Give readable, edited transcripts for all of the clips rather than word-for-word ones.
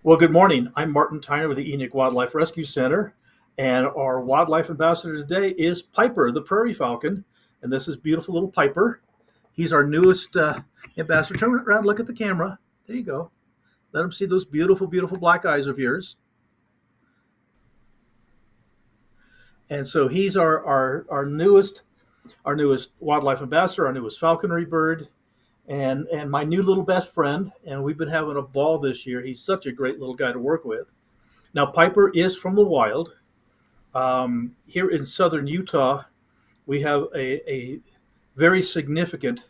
Well, good morning. I'm Martin Tyner with the Enoch Wildlife Rescue Center, and our wildlife ambassador today is Piper, the Prairie Falcon, and this is beautiful little Piper. He's our newest ambassador. Turn around, look at the camera. There you go. Let him see those beautiful, beautiful black eyes of yours. And so he's our newest wildlife ambassador, our newest falconry bird, and my new little best friend. And we've been having a ball this year. He's such a great little guy to work with. Now, Piper is from the wild. Here in southern Utah, we have a very significant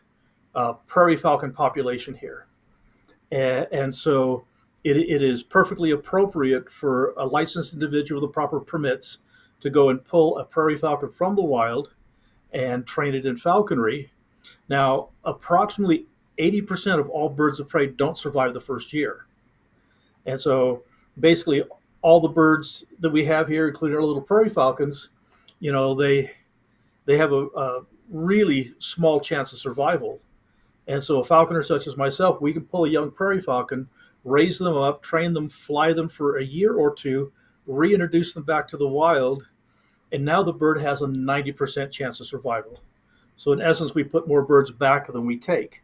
prairie falcon population here. And so it is perfectly appropriate for a licensed individual with the proper permits to go and pull a prairie falcon from the wild and train it in falconry. Now, approximately 80% of all birds of prey don't survive the first year. And so basically all the birds that we have here, including our little prairie falcons, they have a really small chance of survival. And so a falconer such as myself, we can pull a young prairie falcon, raise them up, train them, fly them for a year or two, reintroduce them back to the wild, and now the bird has a 90% chance of survival. So in essence, we put more birds back than we take.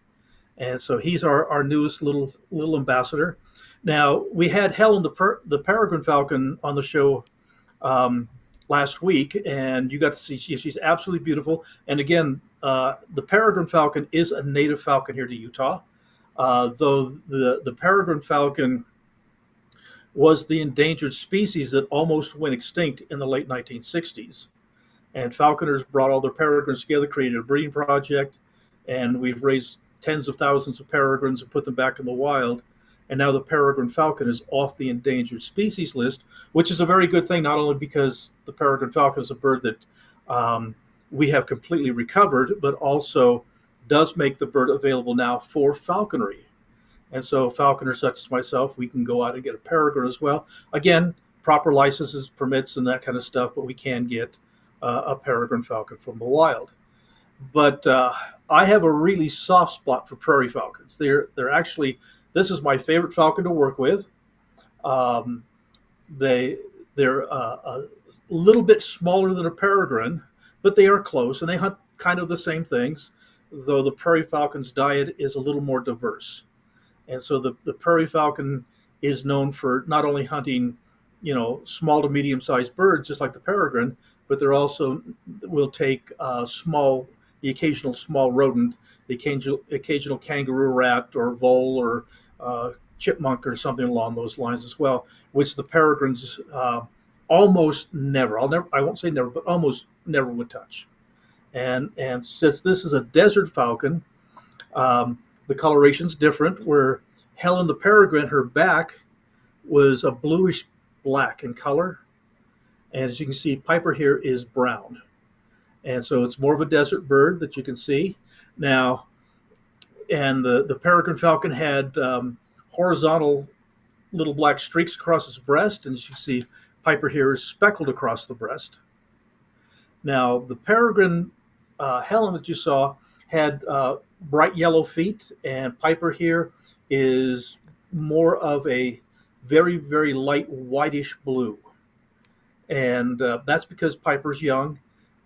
And so he's our newest little ambassador. Now, we had Helen, the peregrine falcon, on the show last week, and you got to see she's absolutely beautiful. And again, the peregrine falcon is a native falcon here to Utah, though the peregrine falcon was the endangered species that almost went extinct in the late 1960s. And falconers brought all their peregrines together, created a breeding project, and we've raised tens of thousands of peregrines and put them back in the wild. And now the peregrine falcon is off the endangered species list, which is a very good thing, not only because the peregrine falcon is a bird that we have completely recovered, but also does make the bird available now for falconry. And so falconers such as myself, we can go out and get a peregrine as well. Again, proper licenses, permits, and that kind of stuff, but we can get a peregrine falcon from the wild. But I have a really soft spot for prairie falcons. They're actually, this is my favorite falcon to work with. They're a little bit smaller than a peregrine, but they are close, and they hunt kind of the same things, though the prairie falcon's diet is a little more diverse. And so the prairie falcon is known for not only hunting, small to medium-sized birds, just like the peregrine, but they're also will take the occasional small rodent, the occasional kangaroo rat or vole or chipmunk or something along those lines as well, which the peregrines almost never, I won't say never, but almost never would touch. And since this is a desert falcon, the coloration's different, where Helen the peregrine, her back was a bluish black in color. And as you can see, Piper here is brown. And so it's more of a desert bird that you can see. Now, and the peregrine falcon had horizontal little black streaks across its breast. And as you can see, Piper here is speckled across the breast. Now, the peregrine Helen that you saw had bright yellow feet, and Piper here is more of a very, very light whitish blue. And that's because Piper's young.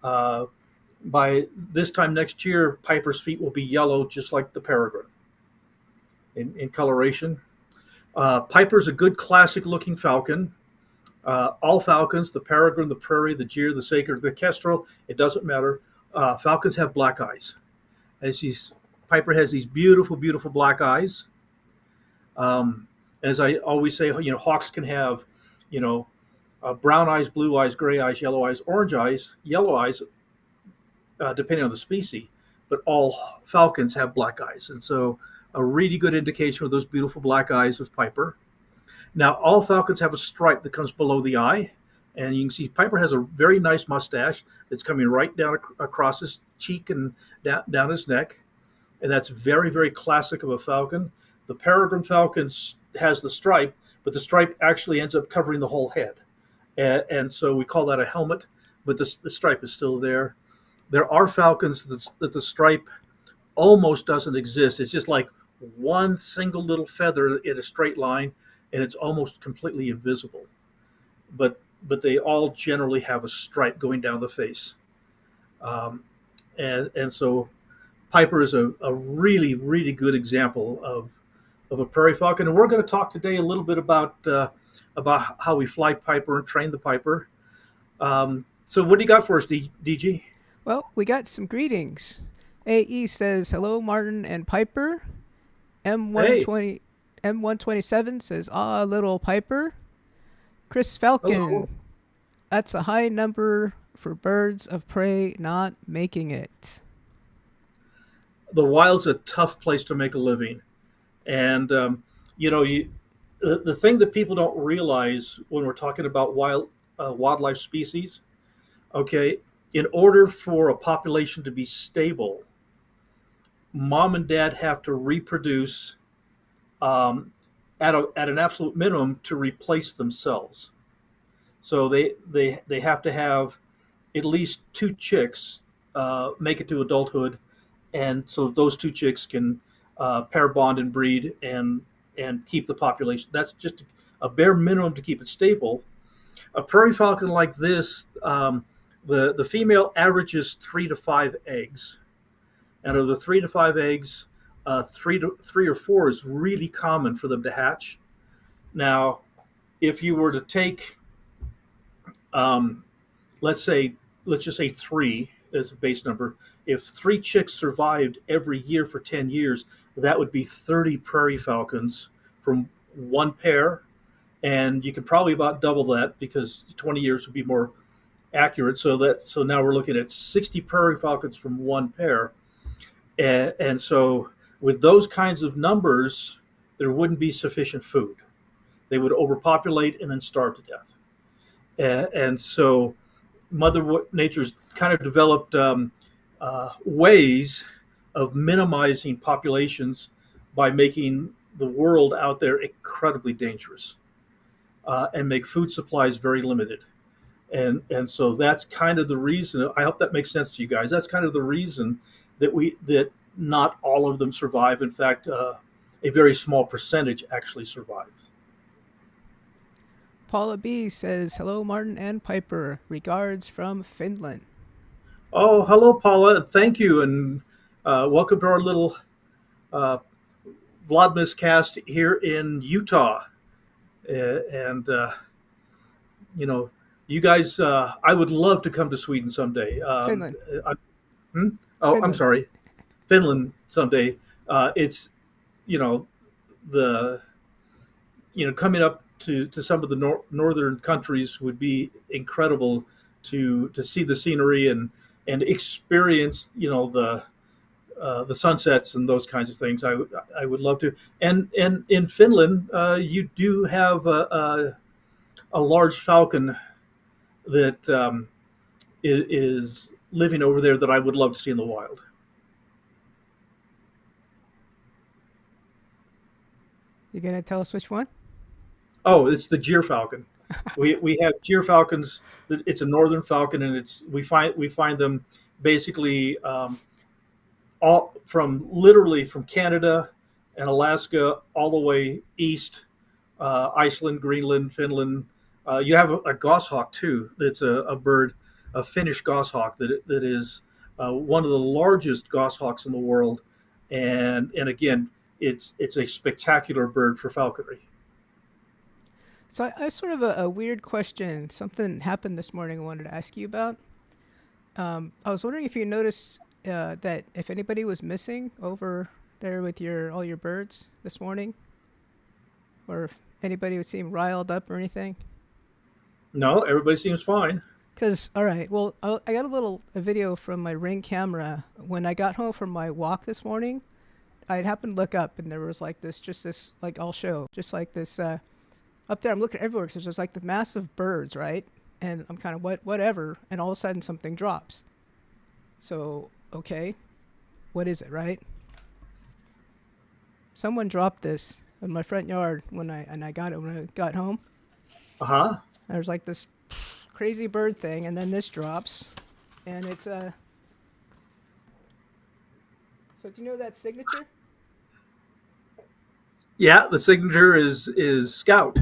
By this time next year, Piper's feet will be yellow, just like the peregrine in coloration. Piper's a good classic-looking falcon. All falcons, the peregrine, the prairie, the gyr, the saker, the kestrel, it doesn't matter. Falcons have black eyes. Piper has these beautiful, beautiful black eyes. As I always say, hawks can have, brown eyes, blue eyes, gray eyes, yellow eyes, orange eyes, yellow eyes, depending on the species. But all falcons have black eyes. And so a really good indication of those beautiful black eyes of Piper. Now, all falcons have a stripe that comes below the eye. And you can see Piper has a very nice mustache that's coming right down across his cheek and down his neck. And that's very, very classic of a falcon. The peregrine falcon has the stripe, but the stripe actually ends up covering the whole head. And so we call that a helmet, but the stripe is still there. There are falcons that the stripe almost doesn't exist. It's just like one single little feather in a straight line. and it's almost completely invisible. But they all generally have a stripe going down the face. Um, and so Piper is a really, really good example of a prairie falcon. And we're going to talk today a little bit about how we fly Piper and train the Piper. So what do you got for us, DG? Well, we got some greetings. AE says, hello, Martin and Piper. Hey, M120, M127 says, ah, little Piper. Chris Falcon, hello. that's a high number for birds of prey not making it. The wild's a tough place to make a living. And, you know, the thing that people don't realize when we're talking about wildlife species, okay, in order for a population to be stable, mom and dad have to reproduce um, at an absolute minimum to replace themselves. So they have to have at least two chicks make it to adulthood, and so those two chicks can pair bond and breed and keep the population. That's just a bare minimum to keep it stable. A prairie falcon like this, the female averages 3 to 5 eggs. And of the 3 to 5 eggs, three or four is really common for them to hatch. Now, if you were to take, um, let's say, let's just say three as a base number. If three chicks survived every year for 10 years, that would be 30 prairie falcons from one pair. And you can probably about double that because 20 years would be more accurate. So now we're looking at 60 prairie falcons from one pair. And so with those kinds of numbers, there wouldn't be sufficient food. They would overpopulate and then starve to death. And so Mother Nature's kind of developed ways of minimizing populations by making the world out there incredibly dangerous and make food supplies very limited. And so that's kind of the reason. I hope that makes sense to you guys. That's kind of the reason that not all of them survive. In fact, a very small percentage actually survives. Paula B says, hello, Martin and Piper. Regards from Finland. Oh, hello, Paula. Thank you, and welcome to our little uh, Vlogmas cast here in Utah. And you know, you guys, I would love to come to Sweden someday. Finland. I, hmm? Oh, I'm Finland. sorry, Finland someday. It's you know the coming up to some of the northern countries would be incredible to see the scenery and experience the sunsets and those kinds of things. I would love to. And in Finland, you do have a large falcon that is living over there that I would love to see in the wild. You gonna tell us which one? Oh, it's the Gyr falcon. We have Gyr falcons. It's a northern falcon, and we find them basically all from literally from Canada and Alaska all the way east, Iceland, Greenland, Finland. You have a goshawk too. That's a bird, a Finnish goshawk that is one of the largest goshawks in the world, and again, it's a spectacular bird for falconry. So I have sort of a weird question. Something happened this morning I wanted to ask you about. I was wondering if you noticed that if anybody was missing over there with all your birds this morning, or if anybody would seem riled up or anything. No, everybody seems fine. Because, all right, well, I got a video from my Ring camera. When I got home from my walk this morning, I happened to look up and there was like this, like, I'll show, just like this, up there. I'm looking everywhere because there's like the massive birds, right? And I'm kind of whatever. And all of a sudden something drops. So, okay, what is it, right? Someone dropped this in my front yard when I got it when I got home. Uh huh. There's like this crazy bird thing, and then this drops, and it's a. So do you know that signature? Yeah, the signature is Scout.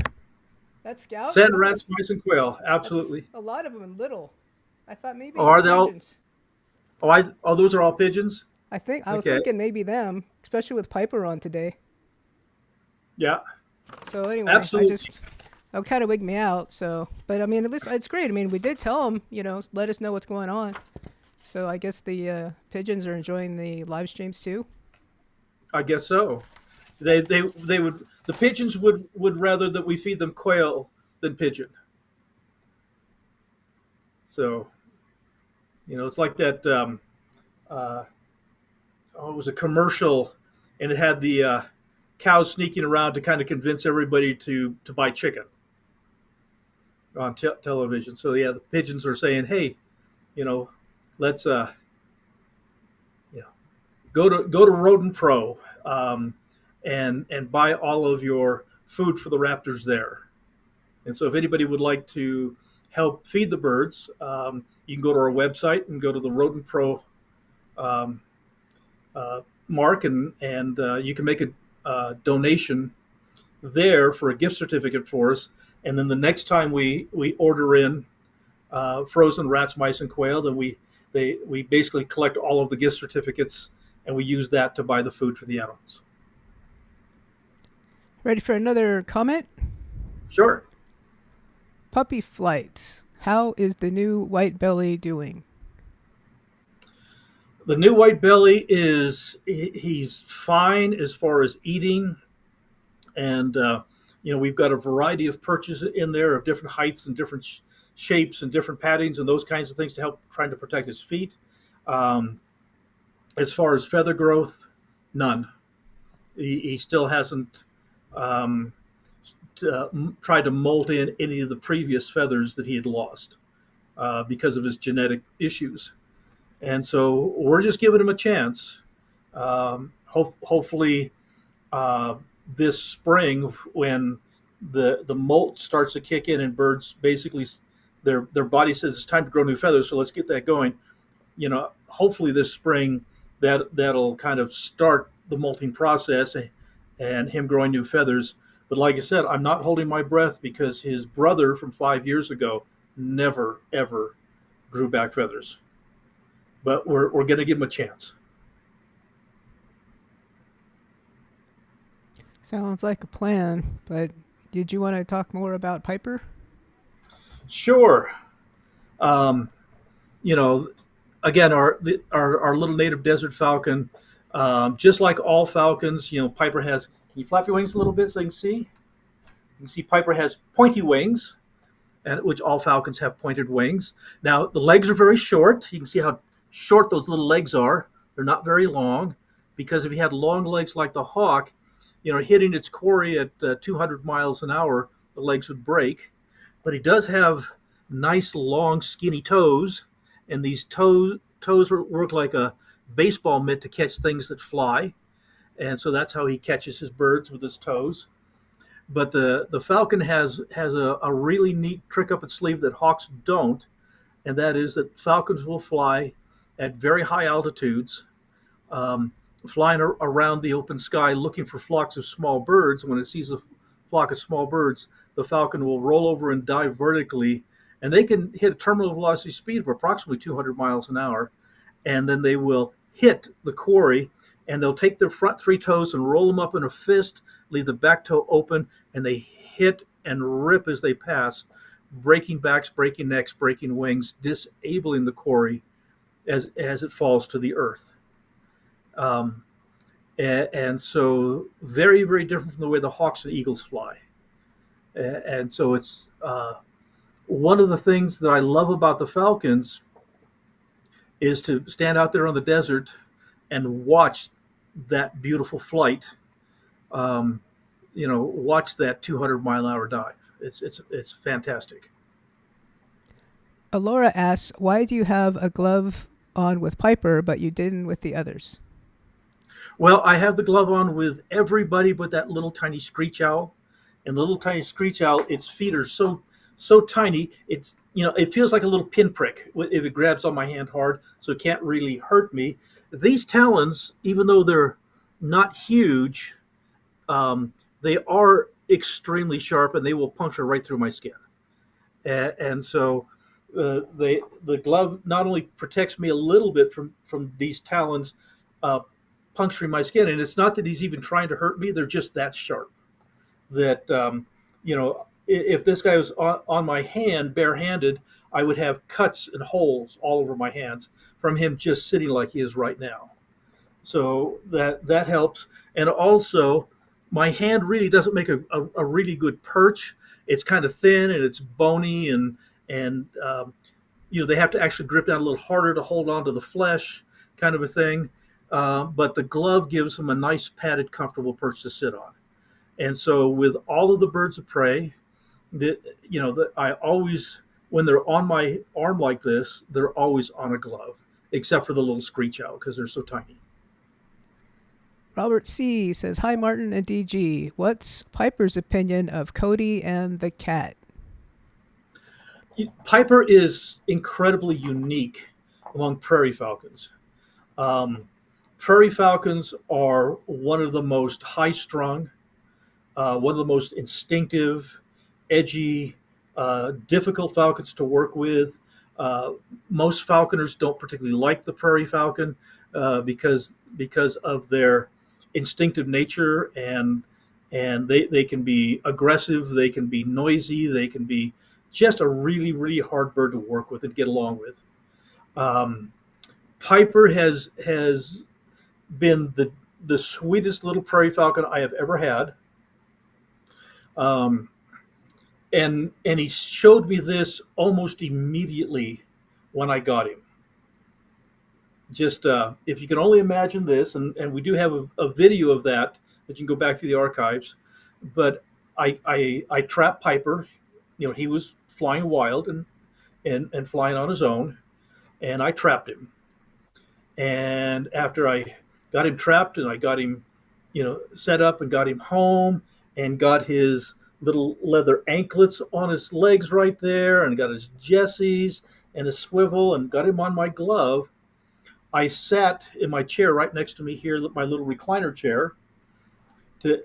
That's Scout. Sand, That rats, was mice, and quail. that's Absolutely. a lot of them in little. I thought Oh, maybe are they all? pigeons. Oh, those are all pigeons. I was Okay. thinking maybe them, especially with Piper on today. Yeah, So anyway, absolutely. that kind of wigged me out. So, but I mean, at least it's great. I mean, we did tell them, let us know what's going on. So I guess the pigeons are enjoying the live streams too. I guess so. They would the pigeons would rather that we feed them quail than pigeon. So it's like that. Uh, oh, it was a commercial, and it had the cows sneaking around to kind of convince everybody to buy chicken on television. So yeah, the pigeons are saying, "Hey, you know, let's you know, go to Rodent Pro and buy all of your food for the raptors there." And so, if anybody would like to help feed the birds, you can go to our website and go to the Rodent Pro um, mark, and you can make a donation there for a gift certificate for us. And then the next time we order in frozen rats, mice, and quail, then we basically collect all of the gift certificates and we use that to buy the food for the animals. Ready for another comment? Sure. Puppy flights. How is the new white belly doing? The new white belly he's fine as far as eating, and we've got a variety of perches in there of different heights and different shapes and different paddings and those kinds of things to help trying to protect his feet. Um, as far as feather growth, none. He still hasn't um, tried to molt in any of the previous feathers that he had lost because of his genetic issues. And so we're just giving him a chance. Hopefully, uh, this spring, when the molt starts to kick in and birds basically their body says it's time to grow new feathers, so let's get that going. Hopefully this spring that'll kind of start the molting process and him growing new feathers. But like I said, I'm not holding my breath because his brother from 5 years ago never ever grew back feathers. But we're going to give him a chance. Sounds like a plan, but did you want to talk more about Piper? Sure. Um, you know, Again, our little native desert falcon, just like all falcons, Piper has. Can you flap your wings a little bit so you can see? You can see Piper has pointy wings, and which all falcons have pointed wings. Now the legs are very short. You can see how short those little legs are. They're not very long, because if he had long legs like the hawk, hitting its quarry at 200 miles an hour, the legs would break. But he does have nice, long, skinny toes, and these toes work like a baseball mitt to catch things that fly, and so that's how he catches his birds, with his toes. But the falcon has a really neat trick up its sleeve that hawks don't, and that is that falcons will fly at very high altitudes, um, flying around the open sky looking for flocks of small birds. When it sees a flock of small birds, the falcon will roll over and dive vertically, and they can hit a terminal velocity speed of approximately 200 miles an hour. And then they will hit the quarry, and they'll take their front three toes and roll them up in a fist, leave the back toe open, and they hit and rip as they pass, breaking backs, breaking necks, breaking wings, disabling the quarry as it falls to the earth. Um, and so very, very different from the way the hawks and eagles fly. And so it's one of the things that I love about the falcons is to stand out there on the desert and watch that beautiful flight. Um, watch that 200-mile-an-hour dive. It's fantastic. Alora asks, why do you have a glove on with Piper, but you didn't with the others? Well, I have the glove on with everybody but that little tiny screech owl. And the little tiny screech owl, its feet are so tiny. It feels like a little pinprick if it grabs on my hand hard, so it can't really hurt me. These talons, even though they're not huge, they are extremely sharp and they will puncture right through my skin. And so the glove not only protects me a little bit from these talons puncturing my skin, and it's not that he's even trying to hurt me; they're just that sharp. That if this guy was on my hand barehanded, I would have cuts and holes all over my hands from him just sitting like he is right now. So that helps. And also, my hand really doesn't make a really good perch. It's kind of thin and it's bony, and they have to actually grip down a little harder to hold on to the flesh, kind of a thing. But the glove gives them a nice padded, comfortable perch to sit on. And so with all of the birds of prey, that I always, when they're on my arm like this, they're always on a glove, except for the little screech owl because they're so tiny. Robert C. says, "Hi, Martin and DG. What's Piper's opinion of Cody and the cat?" Piper is incredibly unique among prairie falcons. Um, Prairie falcons are one of the most high strung, one of the most instinctive, edgy, difficult falcons to work with. Most falconers don't particularly like the prairie falcon because of their instinctive nature, and they can be aggressive, they can be noisy, they can be just a really really hard bird to work with and get along with. Um, Piper has been the sweetest little prairie falcon I have ever had. Um, and he showed me this almost immediately when I got him. Just if you can only imagine this, and we do have a video of that you can go back through the archives. But I trapped Piper. He was flying wild and flying on his own, and I trapped him. And after I got him trapped and I got him, set up and got him home and got his little leather anklets on his legs right there and got his jessies and his swivel and got him on my glove, I sat in my chair right next to me here, my little recliner chair,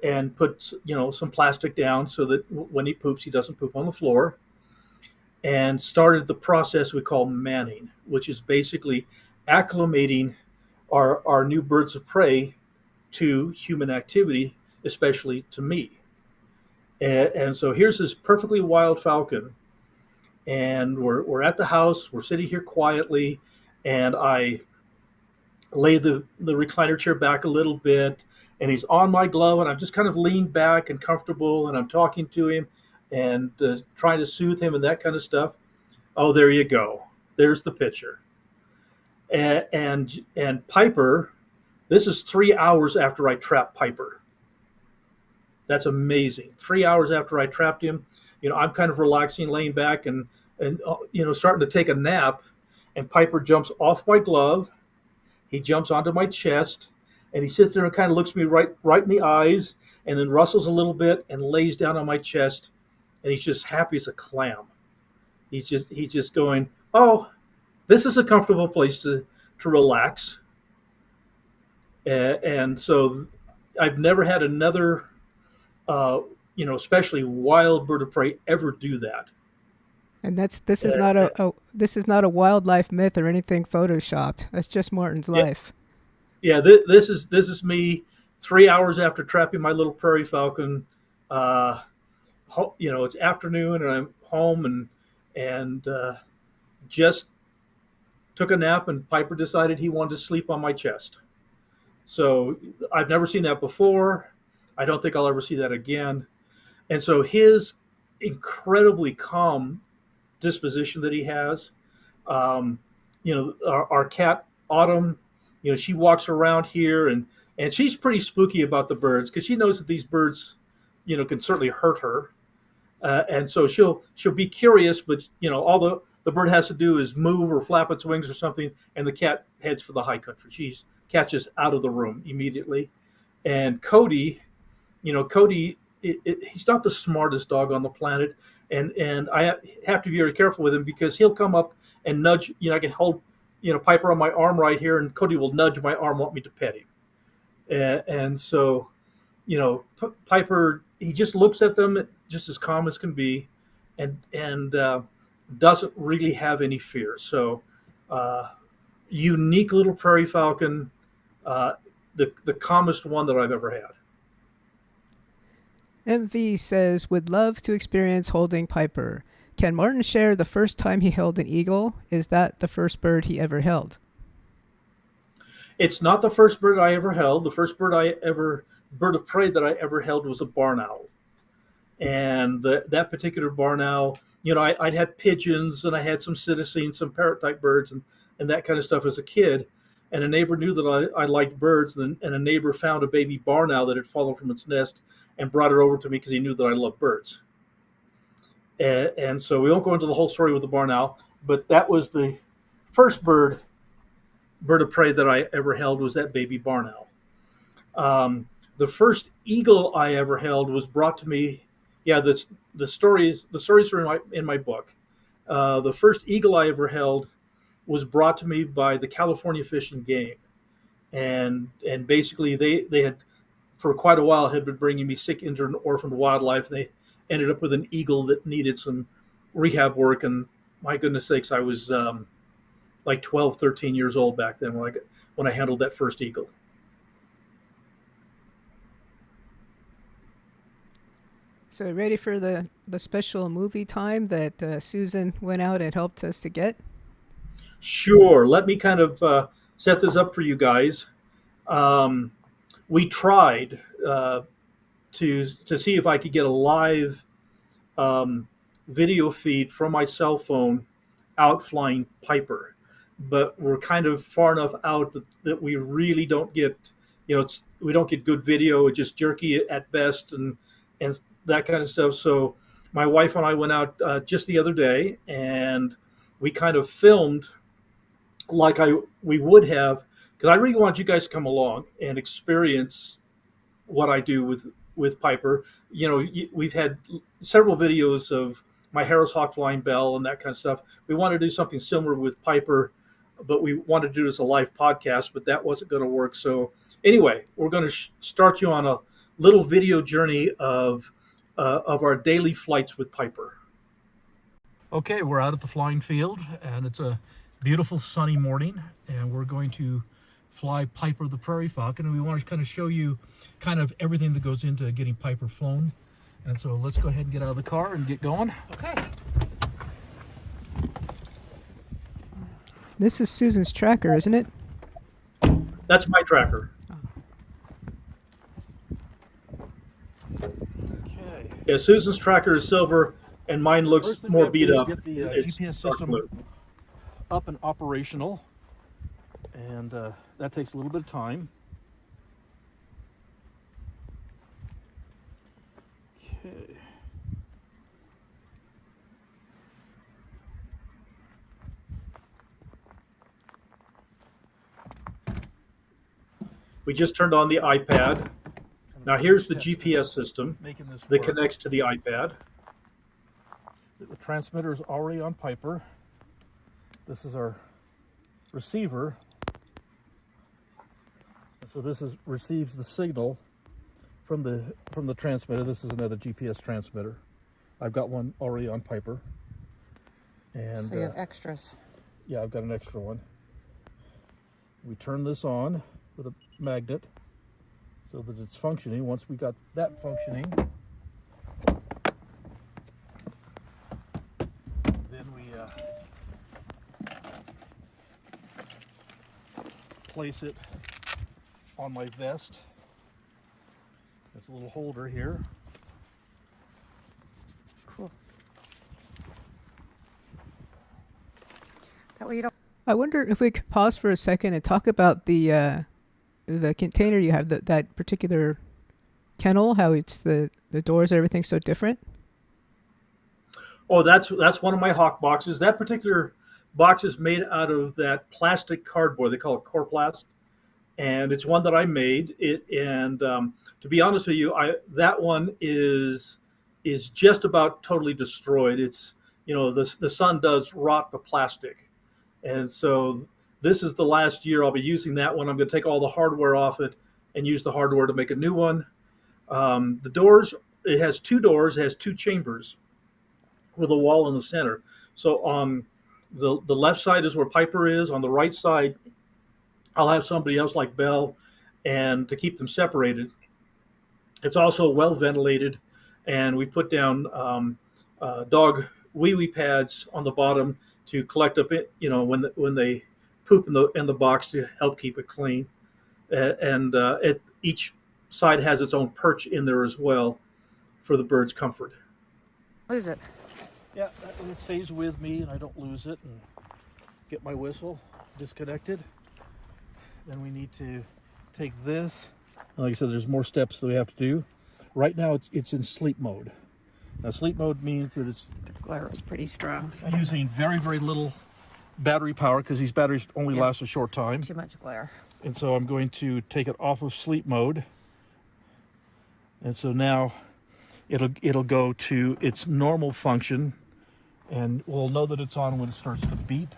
and put some plastic down so that when he poops, he doesn't poop on the floor, and started the process we call manning, which is basically acclimating our new birds of prey to human activity, especially to me. And so here's this perfectly wild falcon, and we're at the house, we're sitting here quietly, and I lay the recliner chair back a little bit, and he's on my glove, and I'm just kind of leaned back and comfortable, and I'm talking to him and trying to soothe him and that kind of stuff. Oh, there you go. There's the picture. And Piper, this is 3 hours after I trapped Piper. That's amazing. 3 hours after I trapped him, I'm kind of relaxing, laying back, and starting to take a nap, and Piper jumps off my glove. He jumps onto my chest, and he sits there and kind of looks me right in the eyes, and then rustles a little bit and lays down on my chest, and he's just happy as a clam. He's just going, oh, this is a comfortable place to relax. And so I've never had another, especially wild bird of prey, ever do that. And this is not this is not a wildlife myth or anything photoshopped. That's just Martin's life. Yeah, this is me 3 hours after trapping my little prairie falcon. It's afternoon and I'm home and just took a nap, and Piper decided he wanted to sleep on my chest. So I've never seen that before. I don't think I'll ever see that again. And so his incredibly calm disposition that he has, our cat Autumn, she walks around here and she's pretty spooky about the birds because she knows that these birds, can certainly hurt her. And so she'll be curious, but all the bird has to do is move or flap its wings or something, and the cat heads for the high country. She's catches out of the room immediately. And Cody, he's not the smartest dog on the planet, and I have to be very careful with him because he'll come up and nudge. I can hold Piper on my arm right here, and Cody will nudge my arm, want me to pet him, and so Piper, he just looks at them just as calm as can be, and doesn't really have any fear. So, uh, unique little prairie falcon, uh, the calmest one that I've ever had. MV says, would love to experience holding Piper. Can Martin share the first time he held an eagle? Is that the first bird he ever held? It's not the first bird I ever held. The first bird of prey that I ever held was a barn owl. And that particular barn owl, I'd had pigeons and I had some citizens, some parrot type birds, and that kind of stuff as a kid. And a neighbor knew that I liked birds, and a neighbor found a baby barn owl that had fallen from its nest and brought it over to me because he knew that I loved birds. And so we won't go into the whole story with the barn owl, but that was the first bird of prey that I ever held, was that baby barn owl. The first eagle I ever held was brought to me. Yeah, the stories are in my book. The first eagle I ever held was brought to me by the California Fish and Game, and basically they had for quite a while had been bringing me sick, injured, and orphaned wildlife. They ended up with an eagle that needed some rehab work, and my goodness sakes, I was like 12, 13 years old back then when I handled that first eagle. So ready for the special movie time that Susan went out and helped us to get? Sure. Let me kind of set this up for you guys. We tried to see if I could get a live video feed from my cell phone out flying Piper, but we're kind of far enough out that we really don't get, we don't get good video. It's just jerky at best, and that kind of stuff. So my wife and I went out just the other day, and we kind of filmed like we would have, because I really want you guys to come along and experience what I do with Piper. We've had several videos of my Harris Hawk flying bell and that kind of stuff. We want to do something similar with Piper, but we wanted to do this a live podcast, but that wasn't going to work. So anyway, we're going to start you on a little video journey of our daily flights with Piper. Okay, we're out at the flying field, and it's a beautiful sunny morning, and we're going to fly Piper the Prairie Falcon, and we want to kind of show you kind of everything that goes into getting Piper flown. And so let's go ahead and get out of the car and get going. Okay. This is Susan's tracker, isn't it? That's my tracker. Okay. Yeah, Susan's tracker is silver, and mine looks more beat up. Get the It's GPS dark system blue. up and operational, and that takes a little bit of time. Okay. We just turned on the iPad. Now here's the GPS system Making this that work. connects to the iPad. The transmitter is already on Piper. This is our receiver. And so this receives the signal from the transmitter. This is another GPS transmitter. I've got one already on Piper. And So you have extras. yeah, I've got an extra one. We turn this on with a magnet so that it's functioning. Once we got that functioning, then we place it on my vest. There's a little holder here. Cool. That way you don't. I wonder if we could pause for a second and talk about the container you have, that particular kennel, how it's the doors, everything's so different. Oh, that's one of my Hawk boxes. That particular box is made out of that plastic cardboard. They call it Corplast, and it's one that I made. And to be honest with you, that one is just about totally destroyed. It's the sun does rot the plastic, and so this is the last year I'll be using that one. I'm going to take all the hardware off it and use the hardware to make a new one. The doors, it has two doors, it has two chambers with a wall in the center. So on the left side is where Piper is. On the right side, I'll have somebody else like Belle, and to keep them separated. It's also well ventilated, and we put down dog wee pads on the bottom to collect up it, when they poop in the box to help keep it clean. And each side has its own perch in there as well for the bird's comfort. What is it? Yeah, it stays with me and I don't lose it, and get my whistle disconnected. Then we need to take this. Like I said, there's more steps that we have to do. Right now it's in sleep mode. Now sleep mode means that it's The glare is pretty strong. So using very, very little battery power, because these batteries only last a short time. too much glare. And so I'm going to take it off of sleep mode. And so now it'll go to its normal function, and we'll know that it's on when it starts to beep.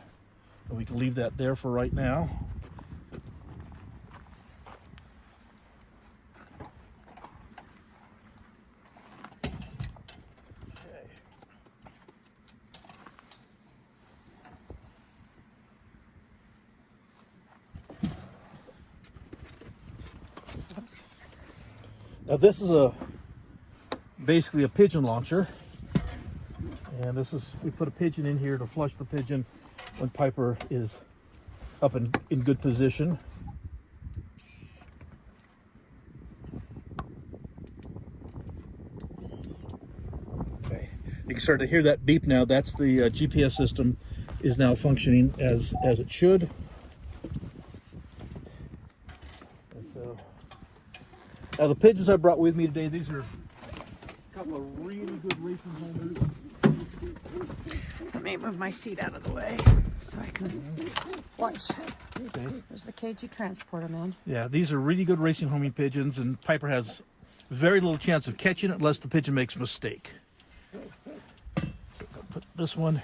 And we can leave that there for right now. Oops. Now this is basically a pigeon launcher, and we put a pigeon in here to flush the pigeon when Piper is up in good position. Okay, you can start to hear that beep now. That's the GPS system is now functioning as it should. And so now the pigeons I brought with me today, these are a couple of really good racing homers. Let me move my seat out of the way so I can watch. Okay. There's the cage you transport them in. Yeah, these are really good racing homing pigeons, and Piper has very little chance of catching it unless the pigeon makes a mistake. So I'll put this one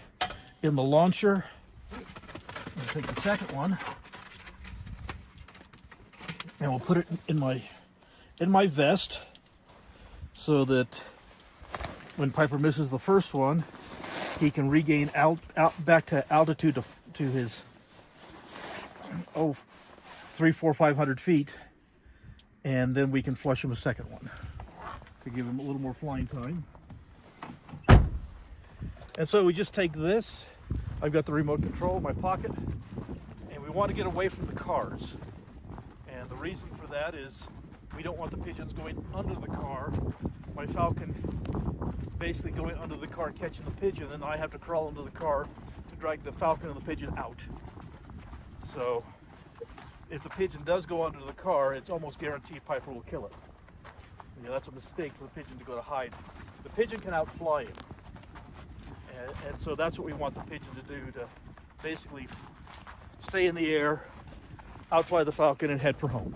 in the launcher. I'll take the second one, and we'll put it in my vest, so that when Piper misses the first one, he can regain out back to altitude to his 300, 400, 500 feet, and then we can flush him a second one to give him a little more flying time. And so we just take this. I've got the remote control in my pocket, and we want to get away from the cars. And the reason for that is we don't want the pigeons going under the car. My Falcon basically going under the car, catching the pigeon, and I have to crawl under the car to drag the Falcon and the pigeon out. So if the pigeon does go under the car, it's almost guaranteed Piper will kill it. Yeah, that's a mistake for the pigeon to go to hide. The pigeon can outfly him. And so that's what we want the pigeon to do, to basically stay in the air, outfly the Falcon, and head for home.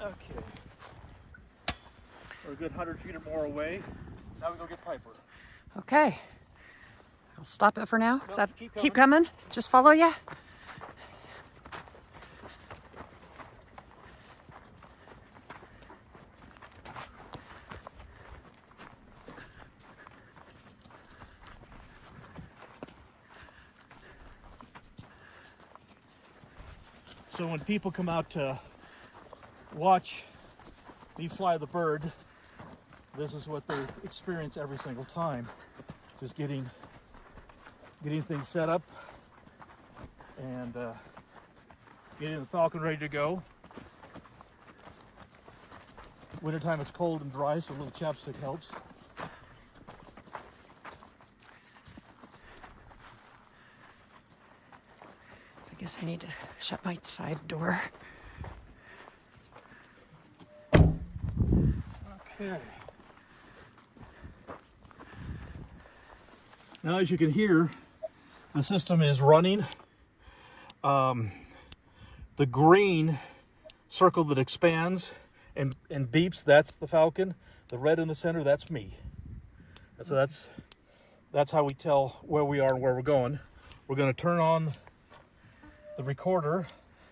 Okay. We're a good 100 feet or more away. Now we go get Piper. Okay. I'll stop it for now. No, Keep coming? Just follow you? So when people come out to watch me fly the bird, this is what they experience every single time. Just getting things set up and getting the Falcon ready to go. Wintertime it's cold and dry, so a little chapstick helps. So I guess I need to shut my side door. Okay. Now, as you can hear, the system is running. The green circle that expands and beeps, that's the falcon. The red in the center, that's me. And so that's how we tell where we are and where we're going. We're going to turn on the recorder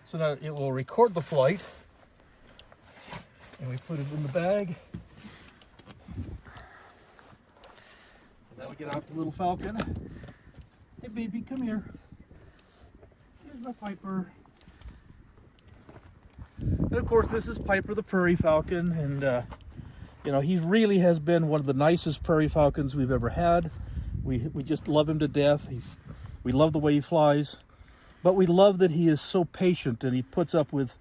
so that it will record the flight. And we put it in the bag. And now we get out the little falcon. Hey baby, come here. Here's my Piper. And of course, this is Piper the Prairie Falcon, and you know, he really has been one of the nicest prairie falcons we've ever had. We just love him to death. We love the way he flies, but we love that he is so patient and he puts up with,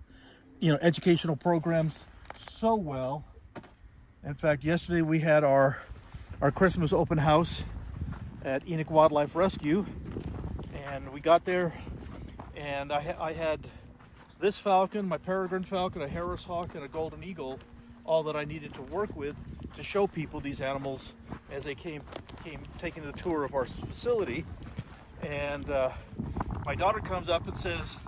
you know, educational programs so well. In fact, yesterday we had our Christmas open house at Enoch Wildlife Rescue, and we got there, and I had this falcon, my peregrine falcon, a Harris hawk, and a golden eagle, all that I needed to work with to show people these animals as they came taking the tour of our facility. And my daughter comes up and says,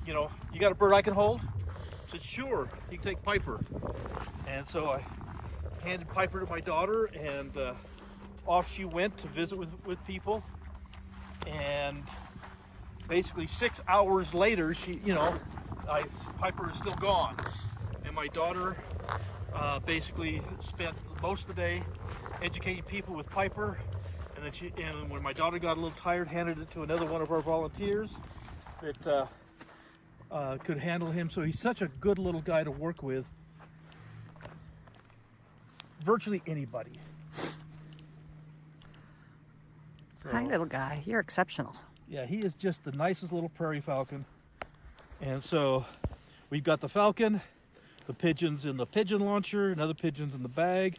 you know, you got a bird I can hold? I said, sure, you can take Piper. And so I handed Piper to my daughter, and off she went to visit with people. And basically 6 hours later, Piper is still gone. And my daughter basically spent most of the day educating people with Piper. And when my daughter got a little tired, handed it to another one of our volunteers that could handle him. So he's such a good little guy to work with. Virtually anybody. So, hi, little guy. You're exceptional. Yeah, he is just the nicest little prairie falcon. And so we've got the falcon, the pigeons in the pigeon launcher, and other pigeons in the bag.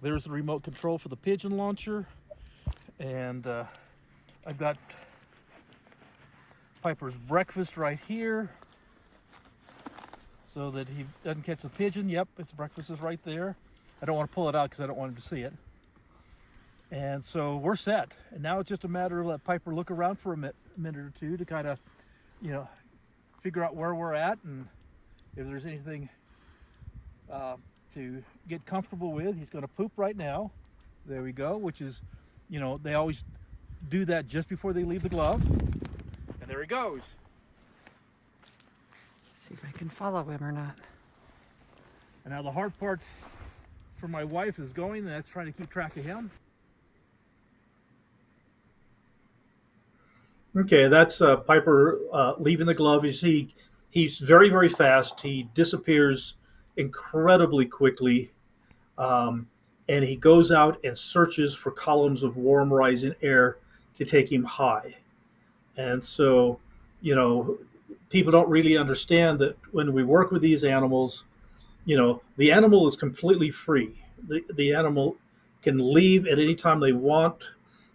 There's the remote control for the pigeon launcher. And I've got Piper's breakfast right here so that he doesn't catch the pigeon. Yep, its breakfast is right there. I don't want to pull it out because I don't want him to see it. And so we're set. And now it's just a matter of let Piper look around for a minute or two to kind of, you know, figure out where we're at and if there's anything to get comfortable with. He's going to poop right now. There we go, which is, you know, they always do that just before they leave the glove. And there he goes. See if I can follow him or not. And now the hard part for my wife is going, and that's trying to keep track of him. Okay, that's Piper leaving the glove. You see, he's very, very fast. He disappears incredibly quickly. And he goes out and searches for columns of warm rising air to take him high. And so, you know, people don't really understand that when we work with these animals, you know, the animal is completely free. The animal can leave at any time they want,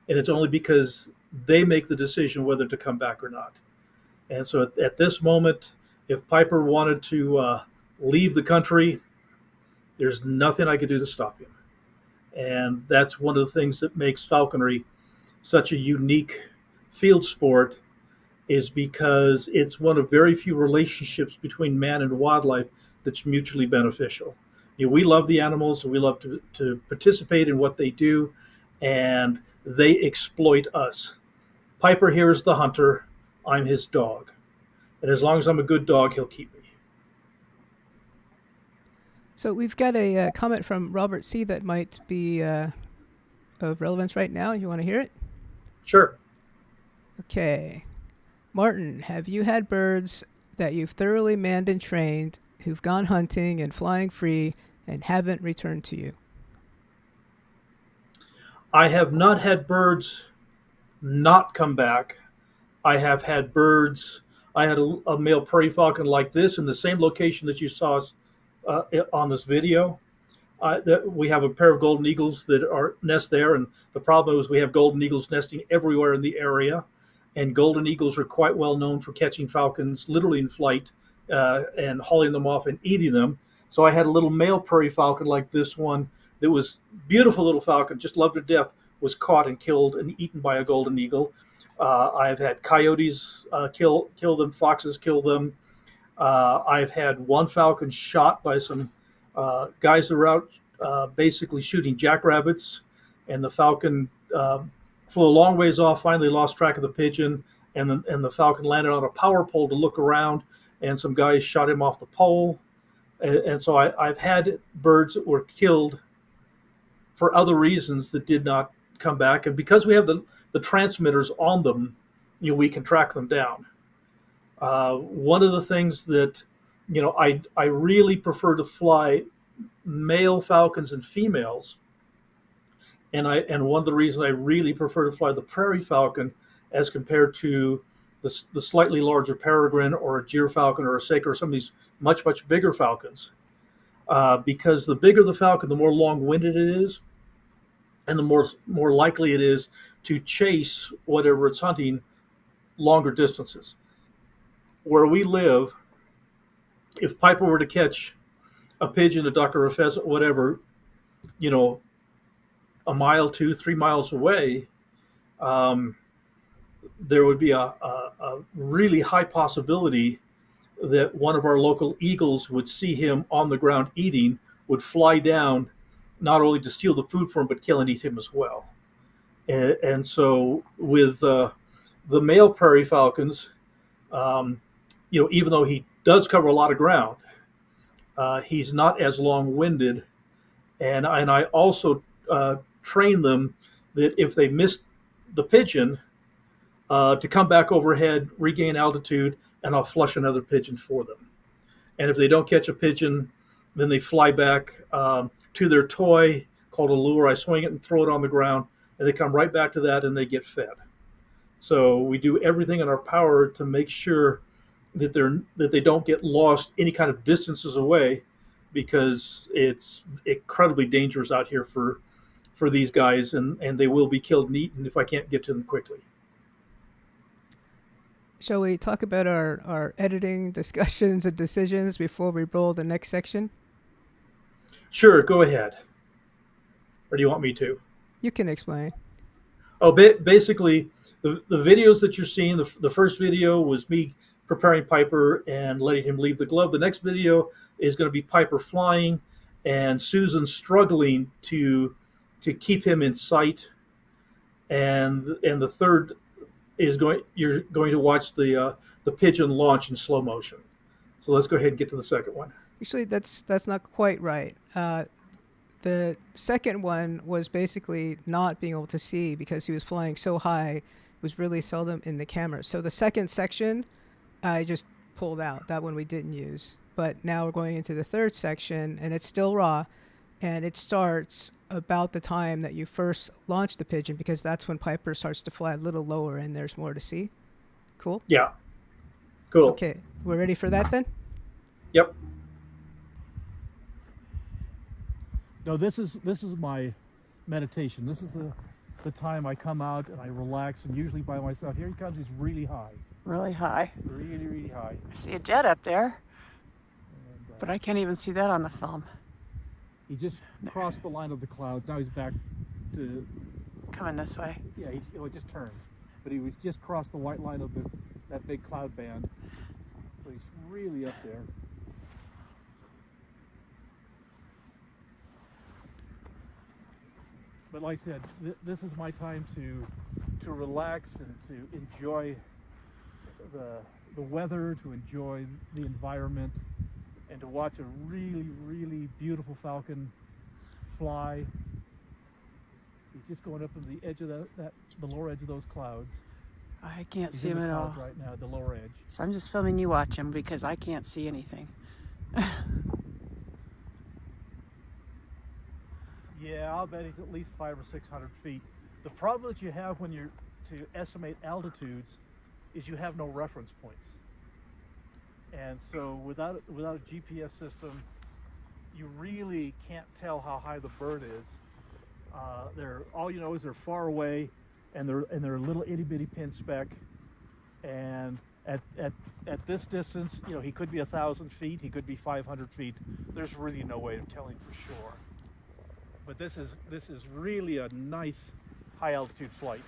and it's only because they make the decision whether to come back or not. And so at this moment, if Piper wanted to leave the country, there's nothing I could do to stop him. And that's one of the things that makes falconry such a unique field sport, is because it's one of very few relationships between man and wildlife that's mutually beneficial. You know, we love the animals, and we love to participate in what they do, and they exploit us. Piper here is the hunter. I'm his dog. And as long as I'm a good dog, he'll keep me. So we've got a comment from Robert C. that might be of relevance right now. You want to hear it? Sure. Okay. Martin, have you had birds that you've thoroughly manned and trained who've gone hunting and flying free and haven't returned to you? I have not had birds not come back. I have had birds. I had a male prairie falcon like this in the same location that you saw us on this video. We have a pair of golden eagles that are nest there, and the problem is we have golden eagles nesting everywhere in the area, and golden eagles are quite well known for catching falcons literally in flight and hauling them off and eating them. So I had a little male prairie falcon like this one that was beautiful little falcon, just loved to death, was caught and killed and eaten by a golden eagle. I've had coyotes kill them, foxes kill them. I've had one falcon shot by some guys that were out basically shooting jackrabbits, and the falcon flew a long ways off, finally lost track of the pigeon, and the falcon landed on a power pole to look around, and some guys shot him off the pole. And so I've had birds that were killed for other reasons that did not come back. And because we have the transmitters on them, we can track them down. One of the things that, I really prefer to fly male falcons and females. And one of the reasons I really prefer to fly the prairie falcon as compared to the slightly larger peregrine or a gyrfalcon or a saker or some of these much, much bigger falcons. Because the bigger the falcon, the more long-winded it is, and the more likely it is to chase whatever it's hunting longer distances. Where we live, if Piper were to catch a pigeon, a duck, or a pheasant, whatever, a mile, 2-3 miles away, there would be a really high possibility that one of our local eagles would see him on the ground eating, would fly down, not only to steal the food from him, but kill and eat him as well. And so with the male prairie falcons, even though he does cover a lot of ground, he's not as long-winded. And I also train them that if they miss the pigeon, to come back overhead, regain altitude, and I'll flush another pigeon for them. And if they don't catch a pigeon, then they fly back to their toy called a lure. I swing it and throw it on the ground, and they come right back to that, and they get fed. So we do everything in our power to make sure that they don't get lost any kind of distances away, because it's incredibly dangerous out here for these guys, and they will be killed and eaten if I can't get to them quickly. Shall we talk about our editing discussions and decisions before we roll the next section? Sure, go ahead. Or do you want me to? You can explain. Oh, basically, the videos that you're seeing, the first video was me preparing Piper and letting him leave the glove. The next video is going to be Piper flying and Susan struggling to keep him in sight. And the third is you're going to watch the pigeon launch in slow motion. So let's go ahead and get to the second one. Actually, that's not quite right. The second one was basically not being able to see because he was flying so high, it was really seldom in the camera. So the second section, I just pulled out. That one we didn't use. But now we're going into the third section, and it's still raw, and it starts about the time that you first launch the pigeon, because that's when Piper starts to fly a little lower and there's more to see. Cool? Yeah. Cool. Okay, we're ready for that then? Yep. No, this is my meditation. This is the time I come out and I relax, and usually by myself. Here he comes. He's really high. Really high. Really, really high. I see a jet up there, but I can't even see that on the film. He just crossed the line of the clouds. Now he's back to... Coming this way. Yeah, he just turned. But he was just crossed the white line of that big cloud band. So he's really up there. But like I said, this is my time to relax and to enjoy the weather, to enjoy the environment, and to watch a really, really beautiful falcon fly. He's just going up to the edge of the lower edge of those clouds. I can't He's see in him the at all. clouds right now, at the lower edge. So I'm just filming you watch him because I can't see anything. Yeah, I'll bet he's at least 500 or 600 feet. The problem that you have when you're to estimate altitudes is you have no reference points. And so without a GPS system, you really can't tell how high the bird is. All you know is they're far away, and they're a little itty bitty pin speck. And at this distance, he could be 1,000 feet, he could be 500 feet. There's really no way of telling for sure. But this is really a nice high altitude flight.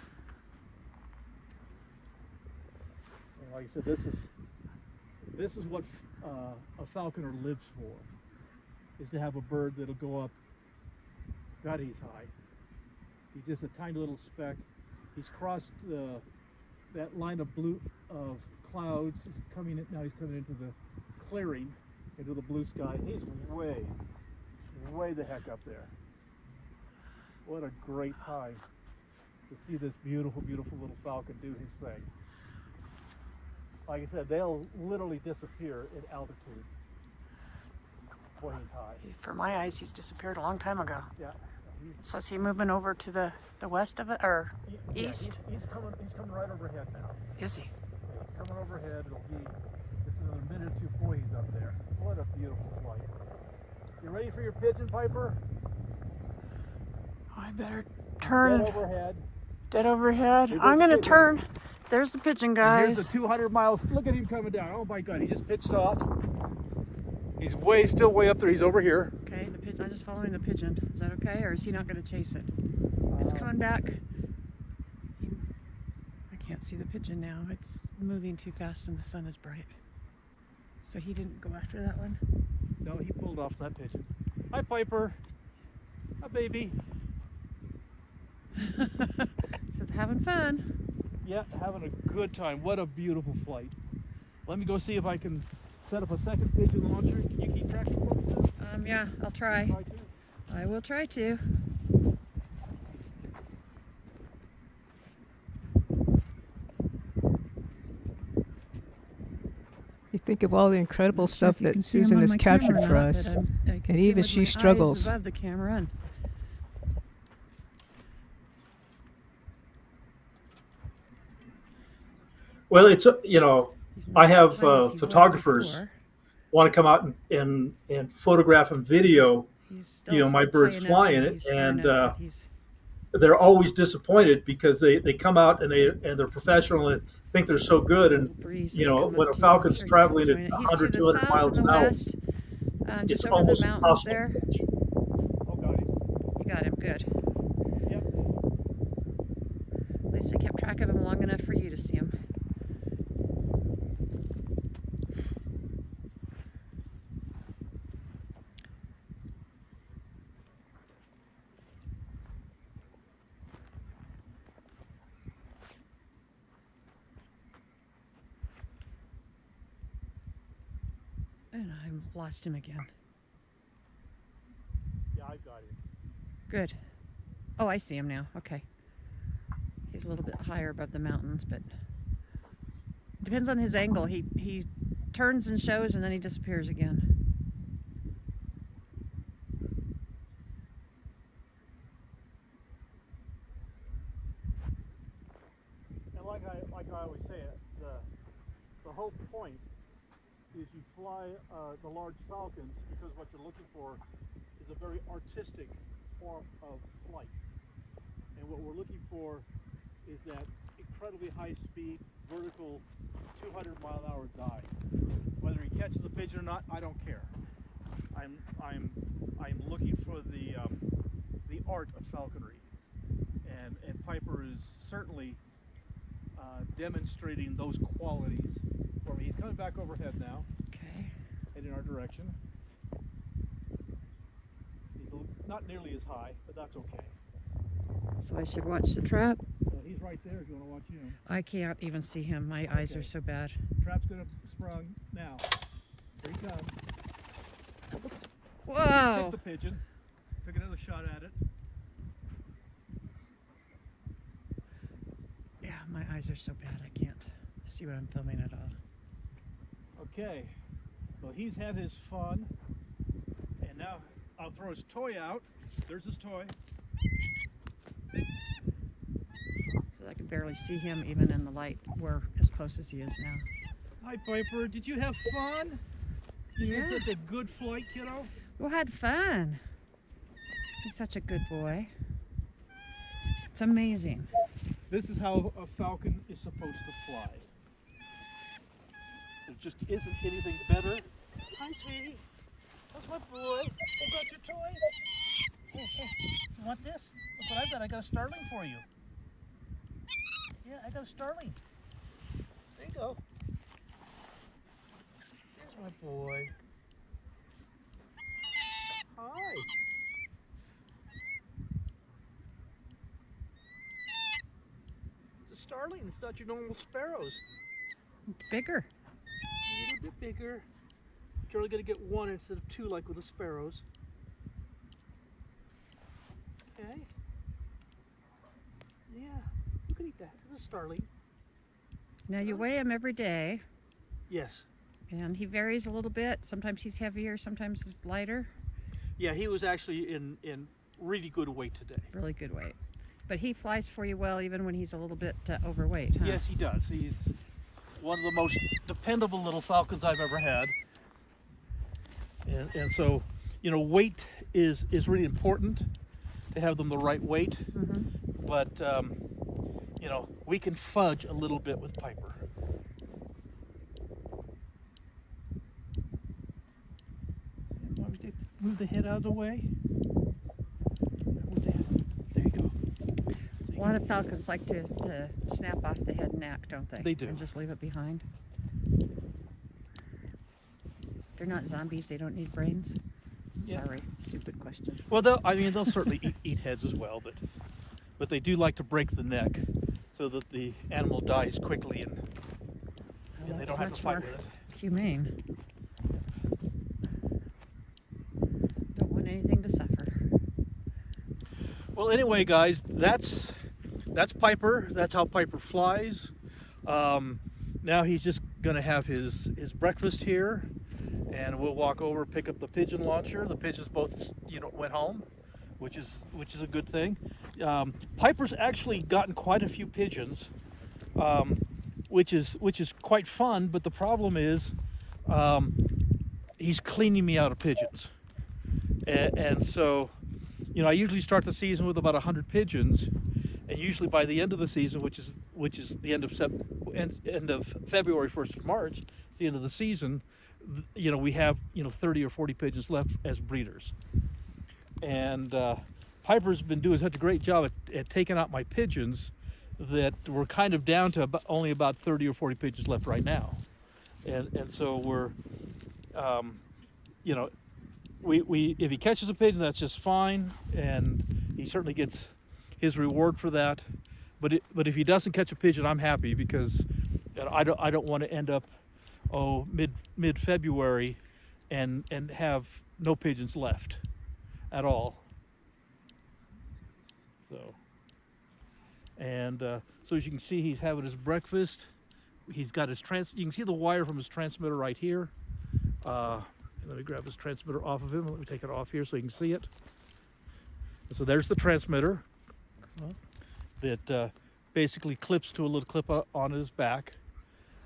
And like I said, this This is what a falconer lives for, is to have a bird that'll go up. God, he's high. He's just a tiny little speck. He's crossed that line of blue of clouds. He's coming in, now he's coming into the clearing, into the blue sky. He's way the heck up there. What a great time to see this beautiful, beautiful little falcon do his thing. Like I said, they'll literally disappear in altitude. Boy, he's high. For my eyes, he's disappeared a long time ago. Yeah. So is he moving over to the west of it, or Yeah, east? he's coming right overhead now. Is he? He's coming overhead. It'll be just another minute or two before he's up there. What a beautiful flight. You ready for your pigeon, Piper? Oh, I better turn. Dead overhead. Dead overhead. Here's I'm the gonna pigeon. turn. There's the pigeon, And guys. here's the 200 miles. Look at him coming down. Oh my God, he just pitched off. He's still way up there. He's over here. Okay, the pigeon. I'm just following the pigeon. Is that okay, or is he not going to chase it? It's coming back. I can't see the pigeon now. It's moving too fast and the sun is bright. So he didn't go after that one? No, he pulled off that pigeon. Hi, Piper. Hi, baby. Says having fun. Yeah, having a good time. What a beautiful flight. Let me go see if I can set up a second pigeon launcher. Can you keep track for me, Sue? Yeah, I'll try. Try to. I will try to. You think of all the incredible stuff that Susan has captured for us, and even she struggles. Above the camera and Well, it's I have photographers want to come out and photograph and video my birds flying it, and they're always disappointed because they come out and they're professional and think they're so good, and when a falcon's traveling at 100, 200 miles an hour, it's almost impossible. there. Oh, got him. You got him, good. Yep. At least I kept track of him long enough for you to see him. And I lost him again. Yeah, I got him. Good. Oh, I see him now. Okay. He's a little bit higher above the mountains, but depends on his angle. He turns and shows and then he disappears again. And like I always say, the whole point is you fly the large falcons because what you're looking for is a very artistic form of flight. And what we're looking for is that incredibly high speed, vertical, 200-mile-an-hour dive. Whether he catches the pigeon or not, I don't care. I'm looking for the art of falconry, and Piper is certainly demonstrating those qualities for me. He's coming back overhead now. Okay. Heading our direction. He's not nearly as high, but that's okay. So I should watch the trap. Well, he's right there if you want to watch him. I can't even see him. My eyes are so bad. Trap's gonna sprung now. Here he comes. Whoa! Took the pigeon. Took another shot at it. Yeah, my eyes are so bad I can't see what I'm filming at all. Okay. Well, he's had his fun, and now I'll throw his toy out. There's his toy. So I can barely see him even in the light. We're as close as he is now. Hi, Piper. Did you have fun? You had such a good flight, kiddo. We had fun. He's such a good boy. It's amazing. This is how a falcon is supposed to fly. There just isn't anything better. Hi, sweetie. That's my boy. I got your toy. Hey, you want this? Look what I've got. I got a starling for you. Yeah, I got a starling. There you go. My boy. Hi. It's a starling. It's not your normal sparrows. Bigger. A little bit bigger. You're only going to get one instead of two like with the sparrows. Okay. Yeah. You can eat that. It's a starling. Now you weigh him every day, Yes. and he varies a little bit. Sometimes he's heavier, sometimes he's lighter. Yeah, he was actually in really good weight today. Really good weight. But he flies for you well even when he's a little bit overweight, huh? Yes, he does. He's one of the most dependable little falcons I've ever had. And so, you know, weight is really important to have them the right weight. Mm-hmm. But, you know, we can fudge a little bit with Piper. Move the head out of the way. Move the head. There you go. A lot of falcons like to snap off the head neck, don't they? They do. And just leave it behind. They're not zombies. They don't need brains. Yeah. Sorry, stupid question. Well, they'll certainly eat heads as well, but they do like to break the neck so that the animal dies quickly and they That's don't have much to fight more with it. humane. Don't want anything to suffer. Well, anyway, guys, that's Piper. That's how Piper flies. Now he's just going to have his breakfast here, and we'll walk over, pick up the pigeon launcher. The pigeons both, went home, which is a good thing. Piper's actually gotten quite a few pigeons, which is quite fun. But the problem is, he's cleaning me out of pigeons, and so, I usually start the season with about 100 pigeons, and usually by the end of the season, which is the end of February, 1st of March, it's the end of the season. We have 30 or 40 pigeons left as breeders, and Piper's been doing such a great job at taking out my pigeons that we're kind of down to only about 30 or 40 pigeons left right now, and so we're we if he catches a pigeon, that's just fine, and he certainly gets his reward for that. But if he doesn't catch a pigeon, I'm happy, because I don't want to end up mid February and have no pigeons left at all. So as you can see, he's having his breakfast. He's got his you can see the wire from his transmitter right here. Let me grab his transmitter off of him. Let me take it off here so you can see it. So there's the transmitter that basically clips to a little clip on his back.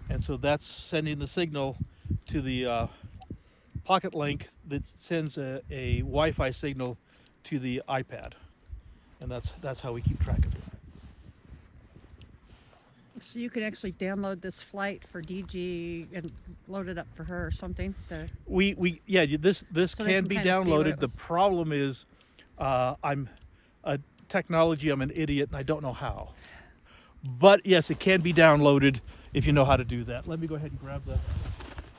And so that's sending the signal to the pocket link that sends a Wi-Fi signal to the iPad. And that's how we keep track of it. So you can actually download this flight for DG and load it up for her or something. This So can be downloaded. The was. problem is, I'm an idiot, and I don't know how. But yes, it can be downloaded if you know how to do that. Let me go ahead and grab the.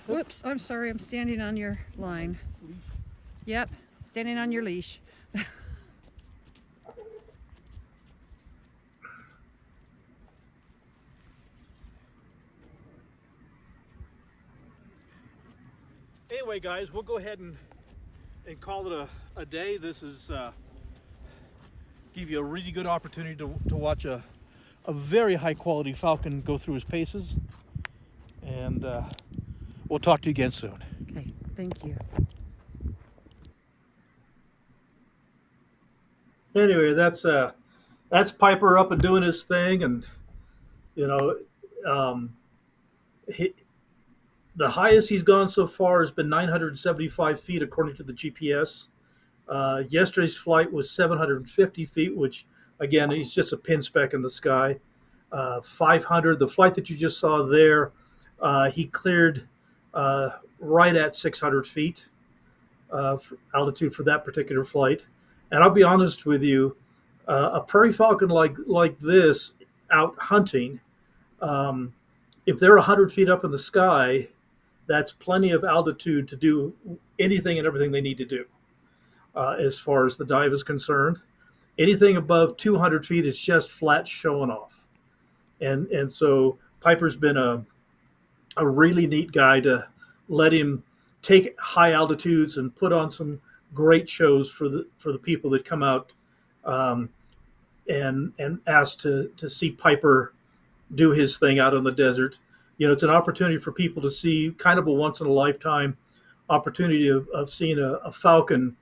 Whoops, I'm sorry, I'm standing on your line. Yep, standing on your leash. Anyway, guys, we'll go ahead and call it a day. This is give you a really good opportunity to watch a very high quality falcon go through his paces, and we'll talk to you again soon. Okay, thank you. Anyway, that's Piper up and doing his thing, and the highest he's gone so far has been 975 feet according to the GPS. Yesterday's flight was 750 feet, which again, he's just a pin speck in the sky. 500, the flight that you just saw there, he cleared right at 600 feet altitude for that particular flight. And I'll be honest with you, a prairie falcon like this out hunting, if they're 100 feet up in the sky, that's plenty of altitude to do anything and everything they need to do. As far as the dive is concerned, anything above 200 feet is just flat showing off. And so Piper's been a really neat guy to let him take high altitudes and put on some great shows for the people that come out, and ask to see Piper do his thing out in the desert. It's an opportunity for people to see kind of a once in a lifetime opportunity of seeing a falcon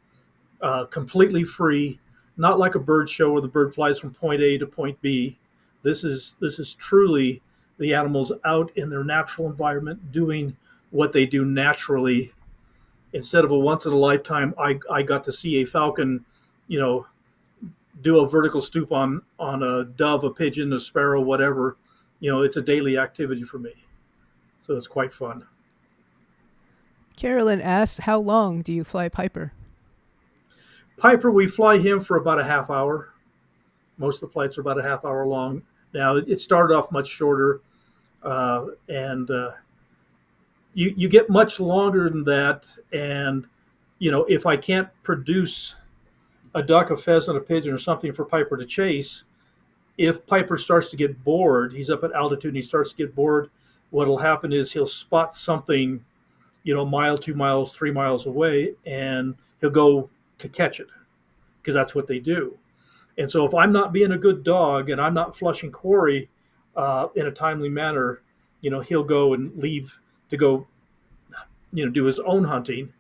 completely free, not like a bird show where the bird flies from point A to point B. This is truly the animals out in their natural environment doing what they do naturally. Instead of a once in a lifetime, I got to see a falcon, do a vertical stoop on a dove, a pigeon, a sparrow, whatever. It's a daily activity for me. So it's quite fun. Carolyn asks, how long do you fly Piper? Piper, we fly him for about a half hour. Most of the flights are about a half hour long. Now, it started off much shorter, and you get much longer than that. And, if I can't produce a duck, a pheasant, a pigeon, or something for Piper to chase, if Piper starts to get bored, he's up at altitude and he starts to get bored, what'll happen is he'll spot something, a mile, 2 miles, 3 miles away, and he'll go to catch it, because that's what they do. And so if I'm not being a good dog and I'm not flushing quarry in a timely manner, he'll go and leave to go, do his own hunting,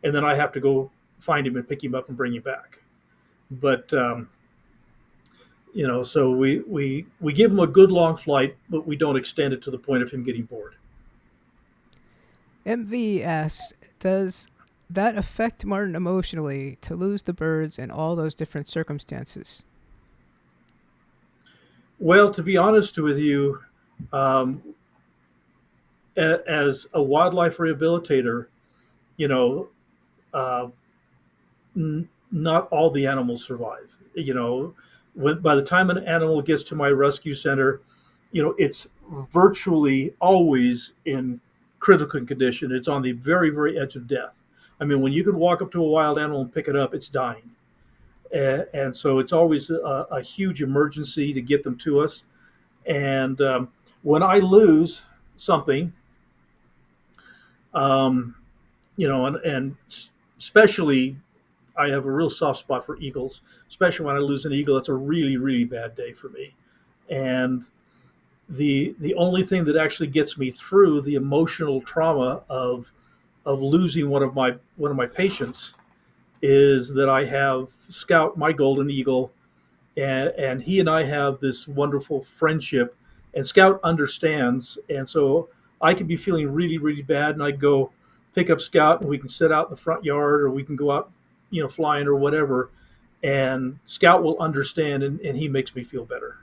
and then I have to go find him and pick him up and bring him back. But so we give him a good long flight, but we don't extend it to the point of him getting bored. MV asks, does that affect Martin emotionally to lose the birds in all those different circumstances? Well, to be honest with you, as a wildlife rehabilitator, not all the animals survive. By the time an animal gets to my rescue center, it's virtually always in critical condition. It's on the very, very edge of death. I mean, when you can walk up to a wild animal and pick it up, it's dying. And so it's always a huge emergency to get them to us. And when I lose something, and especially I have a real soft spot for eagles, especially when I lose an eagle. It's a really, really bad day for me. And the only thing that actually gets me through the emotional trauma of losing one of my patients is that I have Scout, my golden eagle, and he and I have this wonderful friendship, and Scout understands. And so I could be feeling really, really bad, and I go pick up Scout, and we can sit out in the front yard, or we can go out, flying or whatever, and Scout will understand, and he makes me feel better.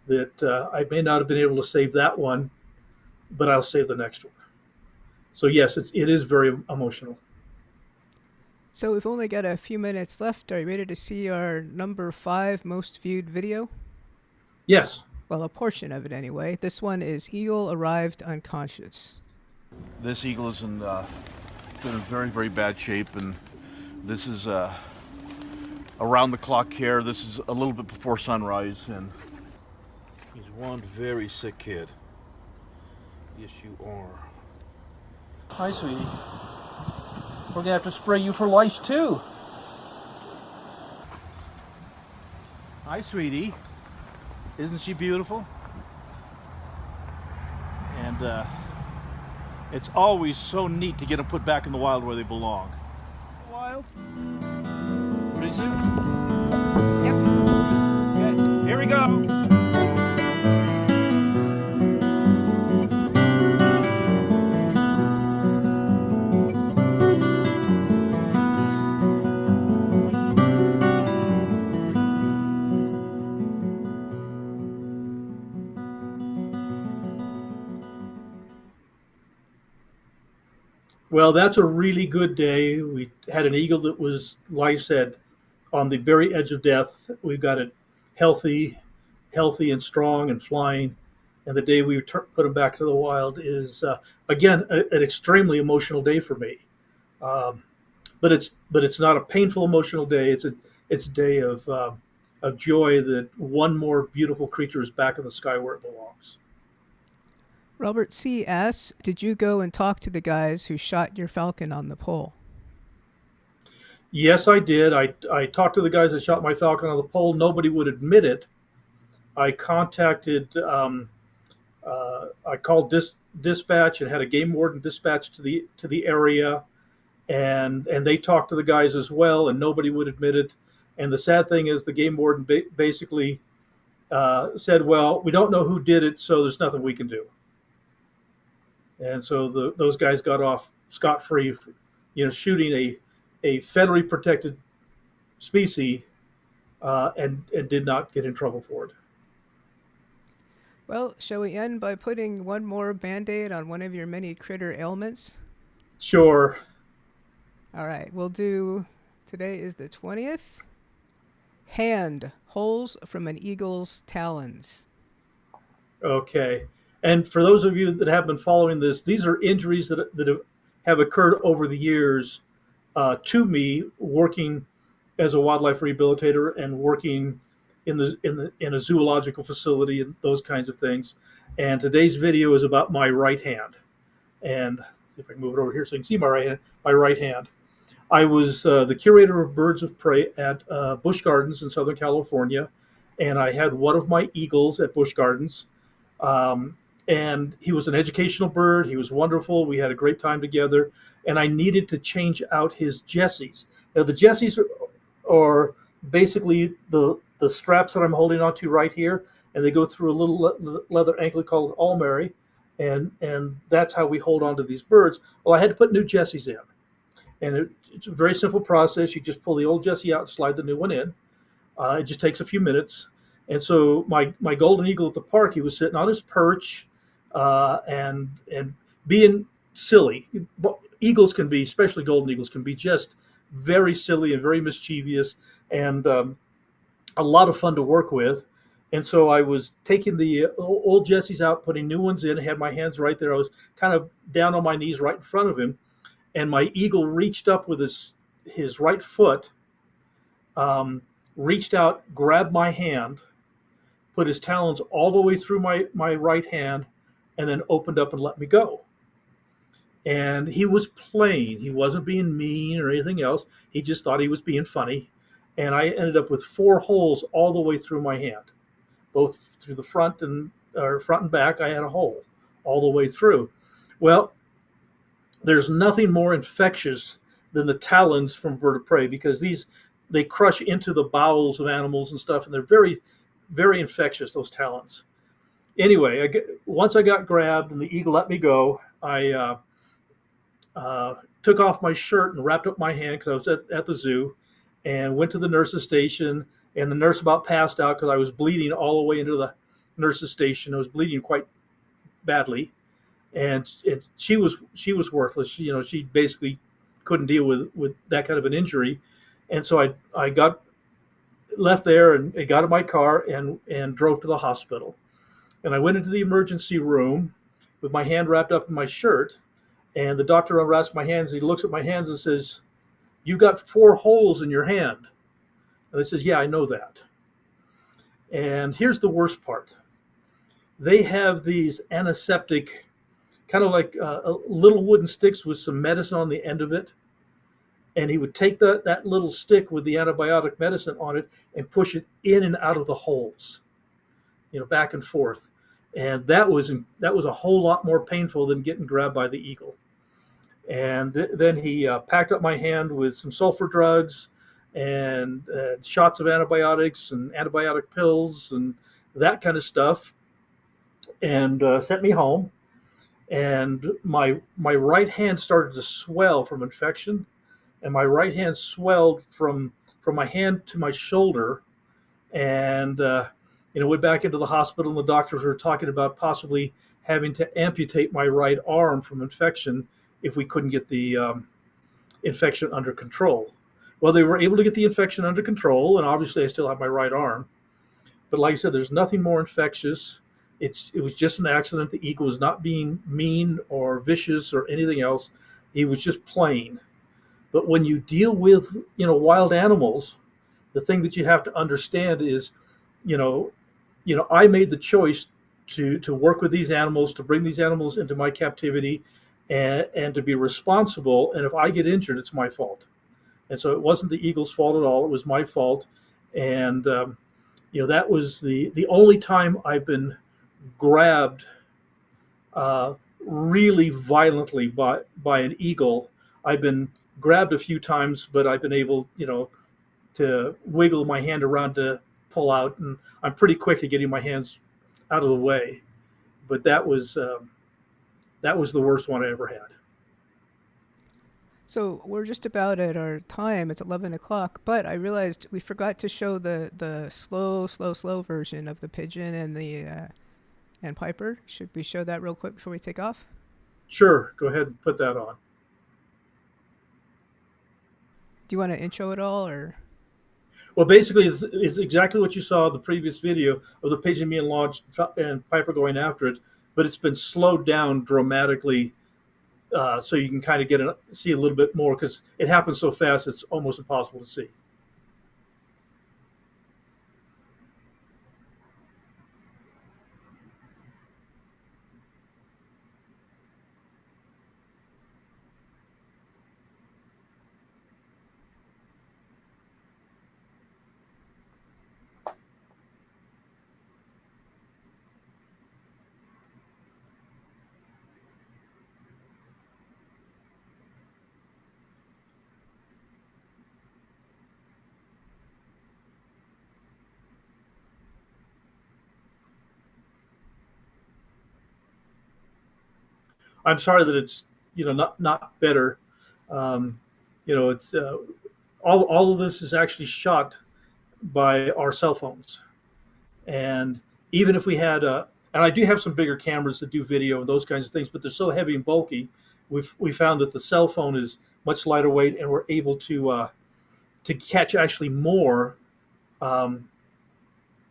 That I may not have been able to save that one, but I'll save the next one. So yes, it is very emotional. So we've only got a few minutes left. Are you ready to see our number 5 most viewed video? Yes. Well, a portion of it anyway. This one is Eagle Arrived Unconscious. This eagle is in very, very bad shape, and this is around the clock care. This is a little bit before sunrise, and he's one very sick kid. Yes, you are. Hi, sweetie. We're gonna have to spray you for lice too. Hi, sweetie. Isn't she beautiful? And it's always so neat to get them put back in the wild where they belong. Wild? Pretty soon? Yep. Okay, here we go. Well, that's a really good day. We had an eagle that was, like I said, on the very edge of death. We've got it healthy and strong and flying. and the day we put them back to the wild is again an extremely emotional day for me. Um, but it's not a painful emotional day. It's a day of joy that one more beautiful creature is back in the sky where it belongs. Robert C. asks, did you go and talk to the guys who shot your falcon on the pole? Yes, I did. I talked to the guys that shot my falcon on the pole. Nobody would admit it. I contacted, I called dispatch and had a game warden dispatched to the area, and they talked to the guys as well, and nobody would admit it. And the sad thing is, the game warden basically said, "Well, we don't know who did it, so there's nothing we can do." And so those guys got off scot-free, shooting a federally protected species, and did not get in trouble for it. Well, shall we end by putting one more Band-Aid on one of your many critter ailments? Sure. All right, we'll do, today is the 20th. Hand, holes from an eagle's talons. Okay. And for those of you that have been following this, these are injuries that have occurred over the years to me working as a wildlife rehabilitator and working in a zoological facility and those kinds of things. And today's video is about my right hand. And see if I can move it over here so you can see my right hand. My right hand. I was the curator of birds of prey at Busch Gardens in Southern California, and I had one of my eagles at Busch Gardens. And he was an educational bird. He was wonderful. We had a great time together, and I needed to change out his jessies. Now, the jessies are basically the straps that I'm holding onto right here, and they go through a little leather anklet called an almary, and that's how we hold on to these birds. Well, I had to put new jessies in, and it's a very simple process. You just pull the old jessie out and slide the new one in. It just takes a few minutes. And so my golden eagle at the park, he was sitting on his perch and being silly. Eagles can be, especially golden eagles, can be just very silly and very mischievous and a lot of fun to work with. And so I was taking the old jessies out, putting new ones in. I had my hands right there. I was kind of down on my knees right in front of him. And my eagle reached up with his right foot, reached out, grabbed my hand, put his talons all the way through my right hand, and then opened up and let me go. And he was playing. He wasn't being mean or anything else. He just thought he was being funny. And I ended up with 4 holes all the way through my hand, both through the front and back. I had a hole all the way through. Well, there's nothing more infectious than the talons from a bird of prey, because they crush into the bowels of animals and stuff, and they're very, very infectious, those talons. Anyway, once I got grabbed and the eagle let me go, I took off my shirt and wrapped up my hand because I was at the zoo, and went to the nurse's station, and the nurse about passed out because I was bleeding all the way into the nurse's station. I was bleeding quite badly, and she was worthless. She basically couldn't deal with that kind of an injury, and so I got left there and got in my car and drove to the hospital. And I went into the emergency room with my hand wrapped up in my shirt, and the doctor unwraps my hands. He looks at my hands and says, "You've got 4 holes in your hand." And I says, "Yeah, I know that." And here's the worst part. They have these antiseptic, kind of like little wooden sticks with some medicine on the end of it. And he would take that little stick with the antibiotic medicine on it and push it in and out of the holes, back and forth. And that was a whole lot more painful than getting grabbed by the eagle. And then he packed up my hand with some sulfur drugs and shots of antibiotics and antibiotic pills and that kind of stuff, and sent me home. And my right hand started to swell from infection, and my right hand swelled from my hand to my shoulder, and went back into the hospital, and the doctors were talking about possibly having to amputate my right arm from infection if we couldn't get the infection under control. Well, they were able to get the infection under control, and obviously I still have my right arm. But like I said, there's nothing more infectious It was just an accident. The eagle was not being mean or vicious or anything else. He was just playing. But when you deal with, wild animals, the thing that you have to understand is, you know, I made the choice to work with these animals, to bring these animals into my captivity, and to be responsible. And if I get injured, it's my fault. And so it wasn't the eagle's fault at all. It was my fault. And that was the only time I've been grabbed really violently by an eagle. I've been grabbed a few times, but I've been able, to wiggle my hand around to pull out, and I'm pretty quick at getting my hands out of the way. But that was the worst one I ever had. So we're just about at our time. It's 11 o'clock, but I realized we forgot to show the slow version of the pigeon and the and Piper. Should we show that real quick before we take off? Sure, go ahead and put that on. Do you want to intro it all, or? Well, basically, it's exactly what you saw in the previous video of the pigeon being launched and Piper going after it, but it's been slowed down dramatically, so you can kind of see a little bit more, because it happens so fast it's almost impossible to see. I'm sorry that it's not better. It's all of this is actually shot by our cell phones, and even if we had and I do have some bigger cameras that do video and those kinds of things, but they're so heavy and bulky. We found that the cell phone is much lighter weight, and we're able to catch actually more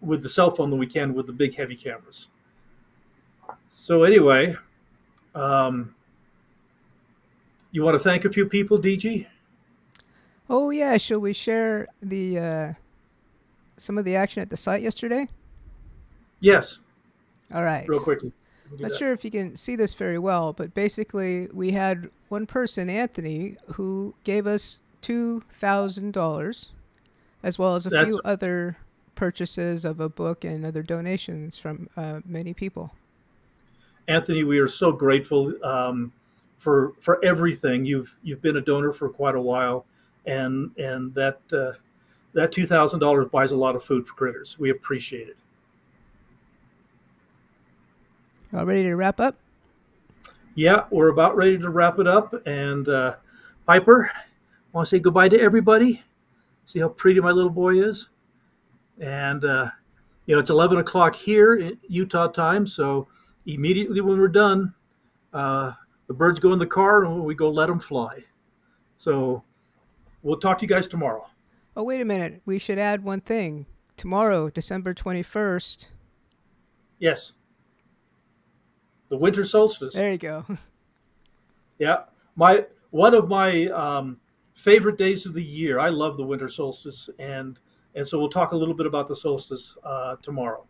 with the cell phone than we can with the big heavy cameras. So anyway. You want to thank a few people, DG? Oh yeah, shall we share the some of the action at the site yesterday? Yes. All right. Real quickly. Not sure if you can see this very well, but basically we had one person, Anthony, who gave us $2,000, as well as a few other purchases of a book and other donations from many people. Anthony, we are so grateful for everything. You've been a donor for quite a while, and that $2,000 buys a lot of food for critters. We appreciate it. All ready to wrap up? Yeah, we're about ready to wrap it up. And Piper, want to say goodbye to everybody? See how pretty my little boy is? And it's 11 o'clock here in Utah time, so immediately when we're done, the birds go in the car and we go let them fly. So we'll talk to you guys tomorrow. Oh, wait a minute. We should add one thing. Tomorrow, December 21st. Yes. The winter solstice. There you go. Yeah. One of my favorite days of the year. I love the winter solstice, and so we'll talk a little bit about the solstice tomorrow.